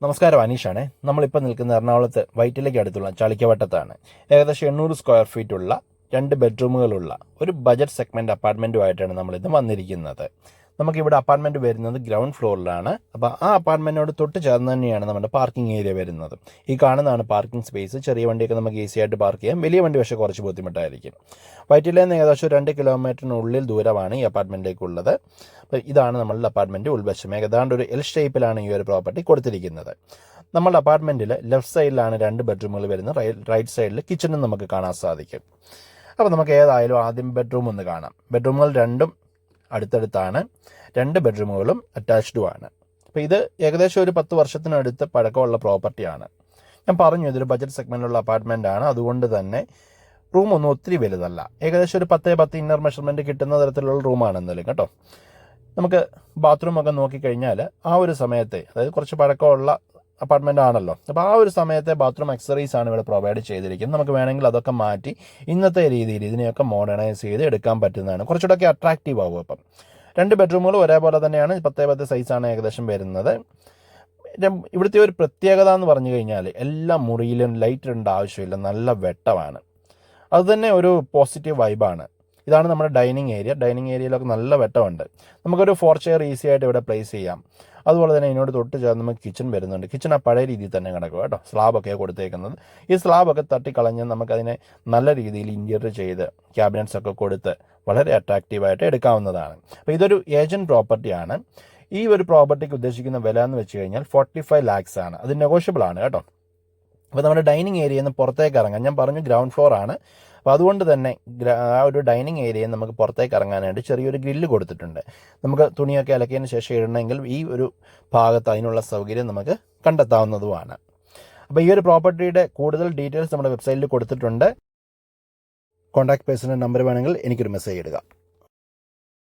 നമസ്കാരം, അനീഷാണ്. നമ്മളിപ്പോൾ നിൽക്കുന്ന എറണാകുളത്ത് വൈറ്റിലേക്ക് അടുത്തുള്ള ചളിക്കവട്ടത്താണ്. ഏകദേശം 800 സ്ക്വയർ ഫീറ്റ് ഉള്ള 2 ബെഡ്റൂമുകളുള്ള ഒരു ബജറ്റ് സെഗ്മെൻറ്റ് അപ്പാർട്ട്മെൻറ്റുമായിട്ടാണ് നമ്മളിന്ന് വന്നിരിക്കുന്നത്. നമുക്കിവിടെ അപ്പാർട്ട്മെൻറ്റ് വരുന്നത് ഗ്രൗണ്ട് ഫ്ലോറിലാണ്. അപ്പോൾ ആ അപ്പാർട്ട്മെൻറ്റിനോട് തൊട്ട് ചേർന്ന് തന്നെയാണ് നമ്മുടെ പാർക്കിംഗ് ഏരിയ വരുന്നത്. ഈ കാണുന്നതാണ് പാർക്കിംഗ് സ്പേസ്. ചെറിയ വണ്ടിയൊക്കെ നമുക്ക് ഈസി ആയിട്ട് പാർക്ക് ചെയ്യാം. വലിയ വണ്ടി പക്ഷേ കുറച്ച് ബുദ്ധിമുട്ടായിരിക്കും. വൈറ്റിലയിൽ നിന്ന് ഏകദേശം 2 കിലോമീറ്ററിനുള്ളിൽ ദൂരമാണ് ഈ അപ്പാർട്ട്മെൻറ്റിലേക്കുള്ളത്. അപ്പോൾ ഇതാണ് നമ്മളുടെ അപ്പാർട്ട്മെൻറ്റ് ഉൾവശം. ഏതാണ്ട് ഒരു എൽ ഷേപ്പിലാണ് ഈ ഒരു പ്രോപ്പർട്ടി കൊടുത്തിരിക്കുന്നത്. നമ്മുടെ അപ്പാർട്ട്മെൻറ്റിൽ ലെഫ്റ്റ് സൈഡിലാണ് 2 ബെഡ്റൂമുകൾ വരുന്നത്. റൈറ്റ് സൈഡിൽ കിച്ചണും നമുക്ക് കാണാൻ സാധിക്കും. അപ്പോൾ നമുക്ക് ഏതായാലും ആദ്യം ബെഡ്റൂം ഒന്ന് കാണാം. ബെഡ്റൂമുകൾ രണ്ടും അടുത്തടുത്താണ്. 2 ബെഡ്റൂമുകളും അറ്റാച്ച്ഡും ആണ്. അപ്പോൾ ഇത് ഏകദേശം ഒരു 10 വർഷത്തിനടുത്ത് പഴക്കമുള്ള പ്രോപ്പർട്ടിയാണ്. ഞാൻ പറഞ്ഞു ഇതൊരു ബജറ്റ് സെഗ്മെൻറ്റിലുള്ള അപ്പാർട്ട്മെൻ്റ് ആണ്. അതുകൊണ്ട് തന്നെ റൂമൊന്നും ഒത്തിരി വലുതല്ല. ഏകദേശം ഒരു 10x10 ഇന്നർ മെഷർമെൻറ്റ് കിട്ടുന്ന തരത്തിലുള്ള റൂമാണ് എന്തായാലും കേട്ടോ. നമുക്ക് ബാത്റൂമൊക്കെ നോക്കിക്കഴിഞ്ഞാൽ ആ ഒരു സമയത്തെ, അതായത് കുറച്ച് പഴക്കമുള്ള അപ്പാർട്ട്മെൻ്റ് ആണല്ലോ, അപ്പോൾ ആ ഒരു സമയത്തെ ബാത്റൂം അക്സറീസ് ആണ് ഇവിടെ പ്രൊവൈഡ് ചെയ്തിരിക്കുന്നത്. നമുക്ക് വേണമെങ്കിൽ അതൊക്കെ മാറ്റി ഇന്നത്തെ രീതിയിൽ ഇതിനെയൊക്കെ മോഡേണൈസ് ചെയ്ത് എടുക്കാൻ പറ്റുന്നതാണ്. കുറച്ചുകൂടെയൊക്കെ അട്രാക്റ്റീവ് ആവും. അപ്പം 2 ബെഡ്റൂമുകൾ ഒരേപോലെ തന്നെയാണ്. 10x10 സൈസാണ് ഏകദേശം വരുന്നത്. ഇവിടുത്തെ ഒരു പ്രത്യേകത എന്ന് പറഞ്ഞു കഴിഞ്ഞാൽ എല്ലാ മുറിയിലും ലൈറ്റ് ഇടേണ്ട ആവശ്യമില്ല, നല്ല വെട്ടമാണ്. അതുതന്നെ ഒരു പോസിറ്റീവ് വൈബാണ്. ഇതാണ് നമ്മുടെ ഡൈനിങ് ഏരിയ. ഡൈനിങ് ഏരിയയിലൊക്കെ നല്ല വെട്ടമുണ്ട്. നമുക്കൊരു 4 ചെയർ ഈസി ആയിട്ട് ഇവിടെ പ്ലേസ് ചെയ്യാം. അതുപോലെ തന്നെ ഇതിനോട് തൊട്ട് ചേർന്ന് നമുക്ക് കിച്ചൺ വരുന്നുണ്ട്. കിച്ചൺ ആ പഴയ രീതിയിൽ തന്നെ കിടക്കും കേട്ടോ. സ്ലാബൊക്കെ കൊടുത്തേക്കുന്നത്. ഈ സ്ലാബൊക്കെ തട്ടിക്കളഞ്ഞ് നമുക്കതിനെ നല്ല രീതിയിൽ ഇൻറ്റീരിയർ ചെയ്ത് ക്യാബിനറ്റ്സ് ഒക്കെ കൊടുത്ത് വളരെ അട്രാക്റ്റീവായിട്ട് എടുക്കാവുന്നതാണ്. അപ്പോൾ ഇതൊരു ഏജൻറ്റ് പ്രോപ്പർട്ടിയാണ്. ഈ ഒരു പ്രോപ്പർട്ടിക്ക് ഉദ്ദേശിക്കുന്ന വില എന്ന് വെച്ച് കഴിഞ്ഞാൽ 45 lakhs ആണ്. അത് നെഗോഷ്യബിൾ ആണ് കേട്ടോ. അപ്പോൾ നമ്മുടെ ഡൈനിങ് ഏരിയയിൽ നിന്ന് പുറത്തേക്ക് ഇറങ്ങാൻ, ഞാൻ പറഞ്ഞു ഗ്രൗണ്ട് ഫ്ലോർ ആണ്, അപ്പോൾ അതുകൊണ്ട് തന്നെ ആ ഒരു ഡൈനിങ് ഏരിയയിൽ നമുക്ക് പുറത്തേക്ക് ഇറങ്ങാനായിട്ട് ചെറിയൊരു ഗ്രില്ല് കൊടുത്തിട്ടുണ്ട്. നമുക്ക് തുണിയൊക്കെ അലക്കിയതിന് ശേഷം ഇടണമെങ്കിൽ ഈ ഒരു ഭാഗത്ത് അതിനുള്ള സൗകര്യം നമുക്ക് കണ്ടെത്താവുന്നതുമാണ്. അപ്പോൾ ഈ ഒരു പ്രോപ്പർട്ടിയുടെ കൂടുതൽ ഡീറ്റെയിൽസ് നമ്മുടെ വെബ്സൈറ്റിൽ കൊടുത്തിട്ടുണ്ട്. കോൺടാക്ട് പേഴ്സണൽ നമ്പർ വേണമെങ്കിൽ എനിക്കൊരു മെസ്സേജ് ഇടുക.